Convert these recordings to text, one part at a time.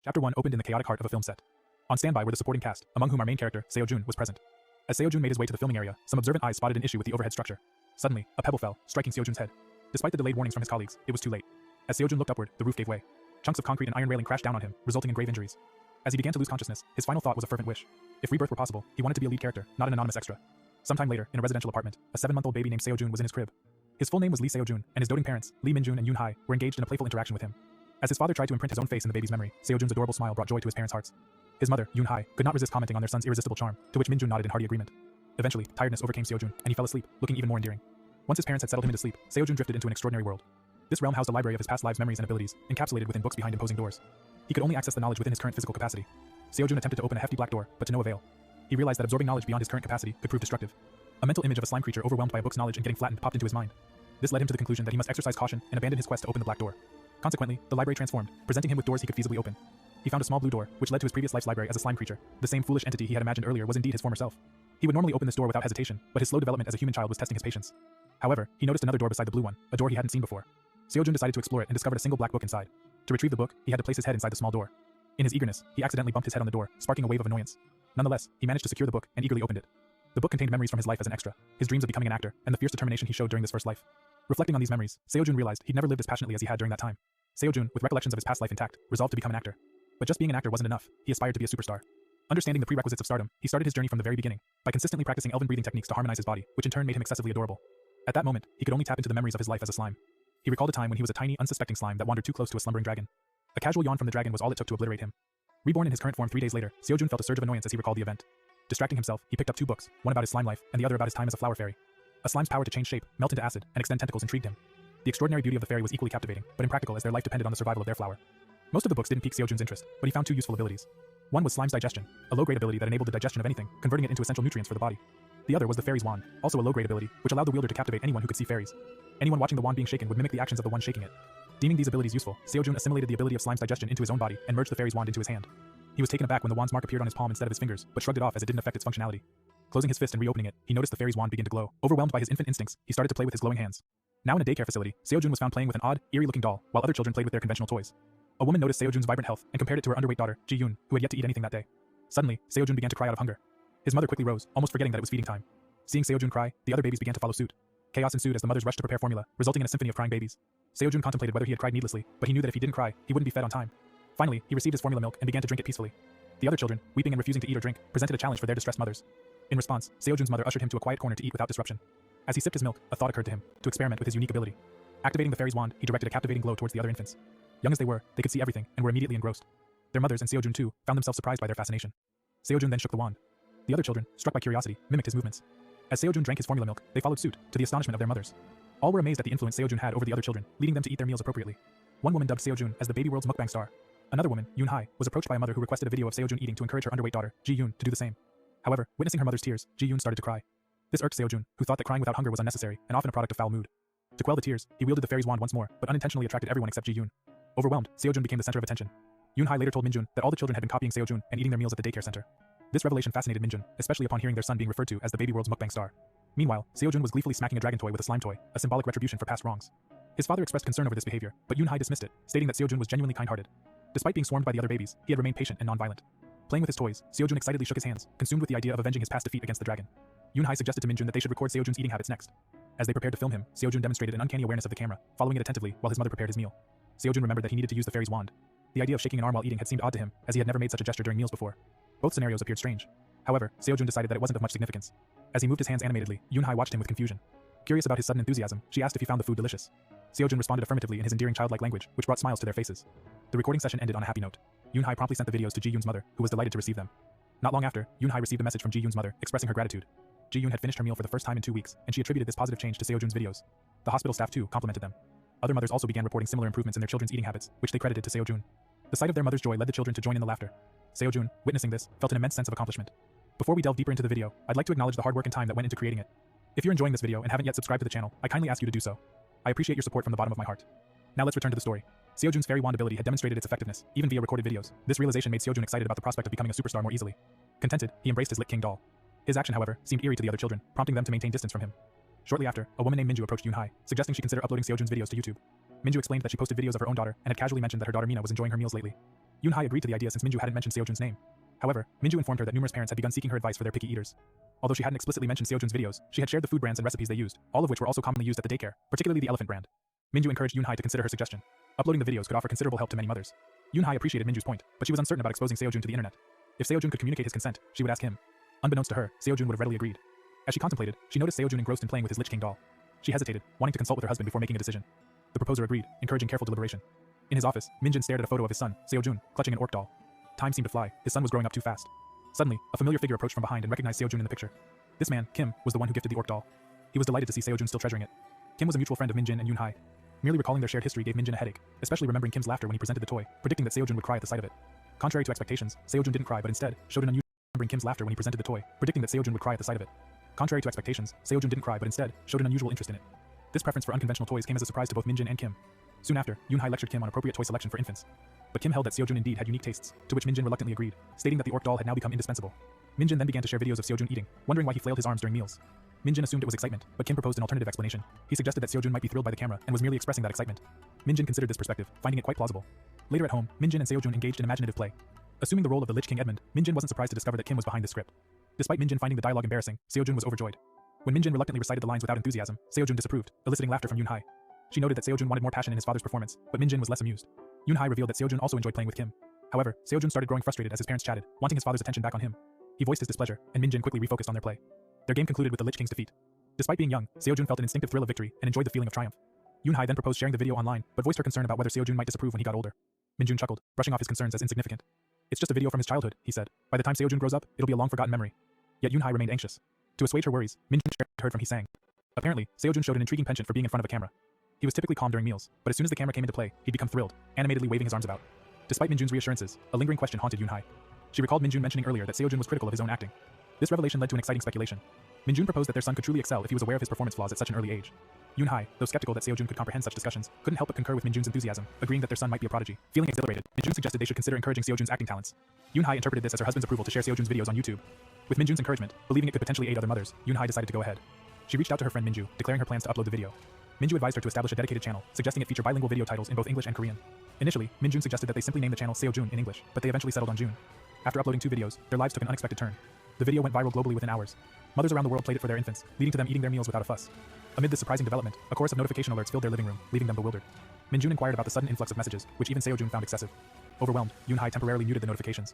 Chapter 1 opened in the chaotic heart of a film set. On standby were the supporting cast, among whom our main character, Seo-jun, was present. As Seo-jun made his way to the filming area, some observant eyes spotted an issue with the overhead structure. Suddenly, a pebble fell, striking Seo-jun's head. Despite the delayed warnings from his colleagues, it was too late. As Seo-jun looked upward, the roof gave way. Chunks of concrete and iron railing crashed down on him, resulting in grave injuries. As he began to lose consciousness, his final thought was a fervent wish. If rebirth were possible, he wanted to be a lead character, not an anonymous extra. Sometime later, in a residential apartment, a 7-month-old baby named Seo-jun was in his crib. His full name was Lee Seo-jun, and his doting parents, Lee Min-jun and Yoon-hae, were engaged in a playful interaction with him. As his father tried to imprint his own face in the baby's memory, Seo-jun's adorable smile brought joy to his parents' hearts. His mother, Yoon-hae, could not resist commenting on their son's irresistible charm, to which Min-jun nodded in hearty agreement. Eventually, tiredness overcame Seo-jun, and he fell asleep, looking even more endearing. Once his parents had settled him into sleep, Seo-jun drifted into an extraordinary world. This realm housed a library of his past lives' memories and abilities, encapsulated within books behind imposing doors. He could only access the knowledge within his current physical capacity. Seo-jun attempted to open a hefty black door, but to no avail. He realized that absorbing knowledge beyond his current capacity could prove destructive. A mental image of a slime creature overwhelmed by a book's knowledge and getting flattened popped into his mind. This led him to the conclusion that he must exercise caution and abandon his quest to open the black door. Consequently, the library transformed, presenting him with doors he could feasibly open. He found a small blue door, which led to his previous life's library as a slime creature. The same foolish entity he had imagined earlier was indeed his former self. He would normally open this door without hesitation, but his slow development as a human child was testing his patience. However, he noticed another door beside the blue one, a door he hadn't seen before. Seo-jun decided to explore it and discovered a single black book inside. To retrieve the book, he had to place his head inside the small door. In his eagerness, he accidentally bumped his head on the door, sparking a wave of annoyance. Nonetheless, he managed to secure the book and eagerly opened it. The book contained memories from his life as an extra, his dreams of becoming an actor, and the fierce determination he showed during this first life. Reflecting on these memories, Seo-jun realized he'd never lived as passionately as he had during that time. Seo-jun, with recollections of his past life intact, resolved to become an actor. But just being an actor wasn't enough, he aspired to be a superstar. Understanding the prerequisites of stardom, he started his journey from the very beginning, by consistently practicing elven breathing techniques to harmonize his body, which in turn made him excessively adorable. At that moment, he could only tap into the memories of his life as a slime. He recalled a time when he was a tiny, unsuspecting slime that wandered too close to a slumbering dragon. A casual yawn from the dragon was all it took to obliterate him. Reborn in his current form 3 days later, Seo-jun felt a surge of annoyance as he recalled the event. Distracting himself, he picked up 2 books, one about his slime life, and the other about his time as a flower fairy. A slime's power to change shape, melt into acid, and extend tentacles intrigued him. The extraordinary beauty of the fairy was equally captivating, but impractical as their life depended on the survival of their flower. Most of the books didn't pique Seo-jun's interest, but he found 2 useful abilities. One was Slime's Digestion, a low-grade ability that enabled the digestion of anything, converting it into essential nutrients for the body. The other was the Fairy's Wand, also a low-grade ability, which allowed the wielder to captivate anyone who could see fairies. Anyone watching the wand being shaken would mimic the actions of the one shaking it. Deeming these abilities useful, Seo-jun assimilated the ability of Slime's Digestion into his own body and merged the Fairy's Wand into his hand. He was taken aback when the wand's mark appeared on his palm instead of his fingers, but shrugged it off as it didn't affect its functionality. Closing his fist and reopening it, he noticed the Fairy's Wand begin to glow. Overwhelmed by his infant instincts, he started to play with his glowing hands. Now in a daycare facility, Seo-jun was found playing with an odd, eerie-looking doll, while other children played with their conventional toys. A woman noticed Seo-jun's vibrant health and compared it to her underweight daughter, Ji-yoon, who had yet to eat anything that day. Suddenly, Seo-jun began to cry out of hunger. His mother quickly rose, almost forgetting that it was feeding time. Seeing Seo-jun cry, the other babies began to follow suit. Chaos ensued as the mothers rushed to prepare formula, resulting in a symphony of crying babies. Seo-jun contemplated whether he had cried needlessly, but he knew that if he didn't cry, he wouldn't be fed on time. Finally, he received his formula milk and began to drink it peacefully. The other children, weeping and refusing to eat or drink, presented a challenge for their distressed mothers. In response, Seo-jun's mother ushered him to a quiet corner to eat without disruption. As he sipped his milk, a thought occurred to him, to experiment with his unique ability. Activating the Fairy's Wand, he directed a captivating glow towards the other infants. Young as they were, they could see everything and were immediately engrossed. Their mothers and Seo-jun too found themselves surprised by their fascination. Seo-jun then shook the wand. The other children, struck by curiosity, mimicked his movements. As Seo-jun drank his formula milk, they followed suit, to the astonishment of their mothers. All were amazed at the influence Seo-jun had over the other children, leading them to eat their meals appropriately. One woman dubbed Seo-jun as the baby world's mukbang star. Another woman, Yoon-hae, was approached by a mother who requested a video of Seo-jun eating to encourage her underweight daughter, Ji-yoon, to do the same. However, witnessing her mother's tears, Ji-yoon started to cry. This irked Seo-jun, who thought that crying without hunger was unnecessary and often a product of foul mood. To quell the tears, he wielded the Fairy's Wand once more, but unintentionally attracted everyone except Ji-yoon. Overwhelmed, Seo-jun became the center of attention. Yoon-hae later told Min-jun that all the children had been copying Seo-jun and eating their meals at the daycare center. This revelation fascinated Min-jun, especially upon hearing their son being referred to as the baby world's mukbang star. Meanwhile, Seo-jun was gleefully smacking a dragon toy with a slime toy, a symbolic retribution for past wrongs. His father expressed concern over this behavior, but Yoon-hae dismissed it, stating that Seo-jun was genuinely kind-hearted. Despite being swarmed by the other babies, he had remained patient and non-violent. Playing with his toys, Seo-jun excitedly shook his hands, consumed with the idea of avenging his past defeat against the dragon. Yoon-hae suggested to Min-jun that they should record Seo-jun's eating habits next. As they prepared to film him, Seo-jun demonstrated an uncanny awareness of the camera, following it attentively while his mother prepared his meal. Seo-jun remembered that he needed to use the Fairy's Wand. The idea of shaking an arm while eating had seemed odd to him, as he had never made such a gesture during meals before. Both scenarios appeared strange. However, Seo-jun decided that it wasn't of much significance. As he moved his hands animatedly, Yoon-hae watched him with confusion. Curious about his sudden enthusiasm, she asked if he found the food delicious. Seo-jun responded affirmatively in his endearing childlike language, which brought smiles to their faces. The recording session ended on a happy note. Yoon-hae promptly sent the videos to Ji-yoon's mother, who was delighted to receive them. Not long after, Yoon-hae received a message from Ji-yoon's mother, expressing her gratitude. Ji-yoon had finished her meal for the first time in 2 weeks, and she attributed this positive change to Seo-jun's videos. The hospital staff too complimented them. Other mothers also began reporting similar improvements in their children's eating habits, which they credited to Seo-jun. The sight of their mother's joy led the children to join in the laughter. Seo-jun, witnessing this, felt an immense sense of accomplishment. Before we delve deeper into the video, I'd like to acknowledge the hard work and time that went into creating it. If you're enjoying this video and haven't yet subscribed to the channel, I kindly ask you to do so. I appreciate your support from the bottom of my heart. Now let's return to the story. Seo-jun's Fairy Wand ability had demonstrated its effectiveness, even via recorded videos. This realization made Seo-jun excited about the prospect of becoming a superstar more easily. Contented, he embraced his Lit King doll. His action, however, seemed eerie to the other children, prompting them to maintain distance from him. Shortly after, a woman named Min-ju approached Yoon-hae, suggesting she consider uploading Seo-jun's videos to YouTube. Min-ju explained that she posted videos of her own daughter and had casually mentioned that her daughter Mina was enjoying her meals lately. Yoon-hai agreed to the idea since Minju hadn't mentioned Seo-jun's name. However, Minju informed her that numerous parents had begun seeking her advice for their picky eaters. Although she hadn't explicitly mentioned Seo-jun's videos, she had shared the food brands and recipes they used, all of which were also commonly used at the daycare, particularly the elephant brand. Minju encouraged Yoon-hai to consider her suggestion. Uploading the videos could offer considerable help to many mothers. Yoon-hai appreciated Minju's point, but she was uncertain about exposing Seo-jun to the internet. If Seo-jun could communicate his consent, she would ask him. Unbeknownst to her, Seo-jun would have readily agreed. As she contemplated, she noticed Seo-jun engrossed in playing with his Lich King doll. She hesitated, wanting to consult with her husband before making a decision. The proposer agreed, encouraging careful deliberation. In his office, Minjin stared at a photo of his son, Seo-jun, clutching an orc doll. Time seemed to fly, his son was growing up too fast. Suddenly, a familiar figure approached from behind and recognized Seo-jun in the picture. This man, Kim, was the one who gifted the orc doll. He was delighted to see Seo-jun still treasuring it. Kim was a mutual friend of Minjin and Yoon-hai. Merely recalling their shared history gave Minjin a headache, especially remembering Kim's laughter when he presented the toy, predicting that Seo-jun would cry at the sight of it. Contrary to expectations, Seo-jun didn't cry but instead showed an unusual remembering Kim's laughter when he presented the toy, predicting that Seo-jun would cry at the sight of it. Contrary to expectations, Seo-jun didn't cry but instead showed an unusual interest in it. This preference for unconventional toys came as a surprise to both Minjin and Kim. Soon after, Yoon-hai lectured Kim on appropriate toy selection for infants. But Kim held that Seo-jun indeed had unique tastes, to which Minjin reluctantly agreed, stating that the orc doll had now become indispensable. Minjin then began to share videos of Seo-jun eating, wondering why he flailed his arms during meals. Minjin assumed it was excitement, but Kim proposed an alternative explanation. He suggested that Seo-jun might be thrilled by the camera and was merely expressing that excitement. Minjin considered this perspective, finding it quite plausible. Later at home, Minjin and Seo-jun engaged in imaginative play. Assuming the role of the Lich King Edmund, Minjin wasn't surprised to discover that Kim was behind the script. Despite Minjin finding the dialogue embarrassing, Seo-jun was overjoyed. When Minjin reluctantly recited the lines without enthusiasm, Seo-jun disapproved, eliciting laughter from Yoon-hai. She noted that Seo-jun wanted more passion in his father's performance, but Minjin was less amused. Yoon-hai revealed that Seo-jun also enjoyed playing with Kim. However, Seo-jun started growing frustrated as his parents chatted, wanting his father's attention back on him. He voiced his displeasure, and Minjin quickly refocused on their play. Their game concluded with the Lich King's defeat. Despite being young, Seo-jun felt an instinctive thrill of victory and enjoyed the feeling of triumph. Yoon-hai then proposed sharing the video online, but voiced her concern about whether Seo-jun might disapprove when he got older. Minjun chuckled, brushing off his concerns as insignificant. It's just a video from his childhood, he said. By the time Seo-jun grows up, it'll be a long-forgotten memory. Yet Yoon-hai remained anxious. To assuage her worries, Minjun heard from he sang. Apparently, Seo-jun showed an intriguing penchant for being in front of a camera. He was typically calm during meals, but as soon as the camera came into play, he'd become thrilled, animatedly waving his arms about. Despite Minjun's reassurances, a lingering question haunted Yoon-hai. She recalled Minjun mentioning earlier that Seo-jun was critical of his own acting. This revelation led to an exciting speculation. Minjun proposed that their son could truly excel if he was aware of his performance flaws at such an early age. Yoon-hai, though skeptical that Seo-jun could comprehend such discussions, couldn't help but concur with Minjun's enthusiasm, agreeing that their son might be a prodigy. Feeling exhilarated, Minjun suggested they should consider encouraging Seo-jun's acting talents. Yoon-hai interpreted this as her husband's approval to share Seo-jun's videos on YouTube. With Minjun's encouragement, believing it could potentially aid other mothers, Yoon-hai decided to go ahead. She reached out to her friend Minju, declaring her plans to upload the video. Minju advised her to establish a dedicated channel, suggesting it feature bilingual video titles in both English and Korean. Initially, Minjun suggested that they simply name the channel Seo-jun in English, but they eventually settled on June. After uploading 2 videos, their lives took an unexpected turn. The video went viral globally within hours. Mothers around the world played it for their infants, leading to them eating their meals without a fuss. Amid this surprising development, a chorus of notification alerts filled their living room, leaving them bewildered. Minjun inquired about the sudden influx of messages, which even Seo-jun found excessive. Overwhelmed, Yoon-hai temporarily muted the notifications.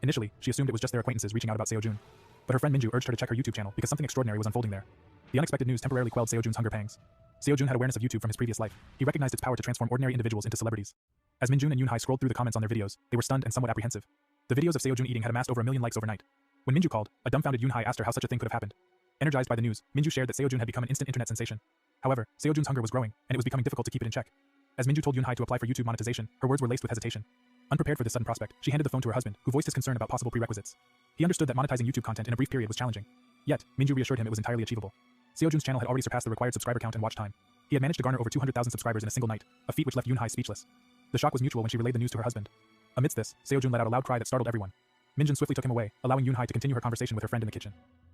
Initially, she assumed it was just their acquaintances reaching out about Seo-jun. But her friend Minju urged her to check her YouTube channel because something extraordinary was unfolding there. The unexpected news temporarily quelled Seo-jun's hunger pangs. Seo-jun had awareness of YouTube from his previous life. He recognized its power to transform ordinary individuals into celebrities. As Minjun and Yoon-hai scrolled through the comments on their videos, they were stunned and somewhat apprehensive. The videos of Seo-jun eating had amassed over 1 million likes overnight. When Minju called, a dumbfounded Yoon-hai asked her how such a thing could have happened. Energized by the news, Minju shared that Seo-jun had become an instant internet sensation. However, Seo-jun's hunger was growing, and it was becoming difficult to keep it in check. As Minju told Yoon-hai to apply for YouTube monetization, her words were laced with hesitation. Unprepared for this sudden prospect, she handed the phone to her husband, who voiced his concern about possible prerequisites. He understood that monetizing YouTube content in a brief period was challenging. Yet, Minju reassured him it was entirely achievable. Seo-jun's channel had already surpassed the required subscriber count and watch time. He had managed to garner over 200,000 subscribers in a single night, a feat which left Yoon-hai speechless. The shock was mutual when she relayed the news to her husband. Amidst this, Seo-jun let out a loud cry that startled everyone. Minjun swiftly took him away, allowing Yoon-hai to continue her conversation with her friend in the kitchen.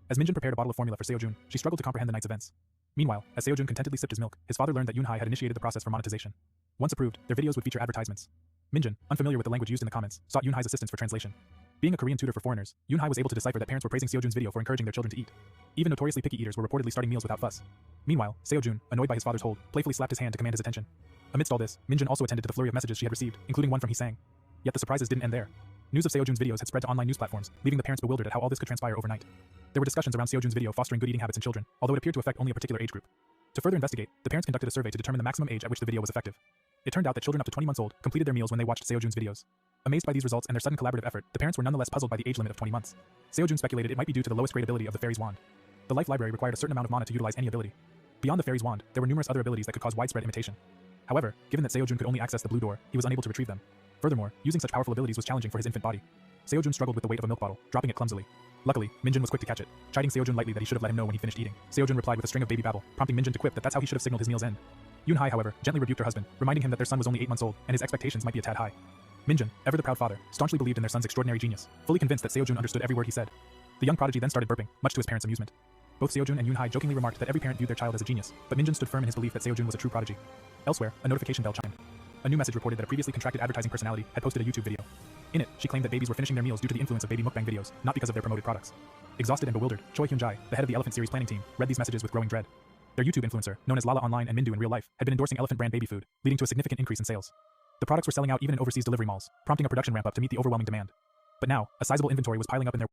As Minjun prepared a bottle of formula for Seo-jun, she struggled to comprehend the night's events. Meanwhile, as Seo-jun contentedly sipped his milk, his father learned that Yoon-hai had initiated the process for monetization. Once approved, their videos would feature advertisements. Minjun, unfamiliar with the language used in the comments, sought Yoon-hai's assistance for translation. Being a Korean tutor for foreigners, Yoon-hai was able to decipher that parents were praising Seo-jun's video for encouraging their children to eat. Even notoriously picky eaters were reportedly starting meals without fuss. Meanwhile, Seo-jun, annoyed by his father's hold, playfully slapped his hand to command his attention. Amidst all this, Minjun also attended to the flurry of messages she had received, including one from Hee-sang. Yet the surprises didn't end there. News of Seo-jun's videos had spread to online news platforms, leaving the parents bewildered at how all this could transpire overnight. There were discussions around Seo-jun's video fostering good eating habits in children, although it appeared to affect only a particular age group. To further investigate, the parents conducted a survey to determine the maximum age at which the video was effective. It turned out that children up to 20 months old completed their meals when they watched Seo-jun's videos. Amazed by these results and their sudden collaborative effort, the parents were nonetheless puzzled by the age limit of 20 months. Seo-jun speculated it might be due to the lowest grade ability of the fairy's wand. The life library required a certain amount of mana to utilize any ability. Beyond the fairy's wand, there were numerous other abilities that could cause widespread imitation. However, given that Seo-jun could only access the blue door, he was unable to retrieve them. Furthermore, using such powerful abilities was challenging for his infant body. Seo-jun struggled with the weight of a milk bottle, dropping it clumsily. Luckily, Minjun was quick to catch it, chiding Seo-jun lightly that he should have let him know when he finished eating. Seo-jun replied with a string of baby babble, prompting Minjun to quip that that's how he should have signaled his meal's end. Yoon-hai, however, gently rebuked her husband, reminding him that their son was only 8 months old, and his expectations might be a tad high. Minjun, ever the proud father, staunchly believed in their son's extraordinary genius, fully convinced that Seo-jun understood every word he said. The young prodigy then started burping, much to his parents' amusement. Both Seo-jun and Yoon-hai jokingly remarked that every parent viewed their child as a genius, but Minjun stood firm in his belief that Seo-jun was a true prodigy. Elsewhere, a notification bell chimed. A new message reported that a previously contracted advertising personality had posted a YouTube video. In it, she claimed that babies were finishing their meals due to the influence of baby mukbang videos, not because of their promoted products. Exhausted and bewildered, Choi Hyun-jae, the head of the Elephant series planning team, read these messages with growing dread. Their YouTube influencer, known as Lala online and Mindu in real life, had been endorsing Elephant brand baby food, leading to a significant increase in sales. The products were selling out even in overseas delivery malls, prompting a production ramp-up to meet the overwhelming demand. But now, a sizable inventory was piling up in their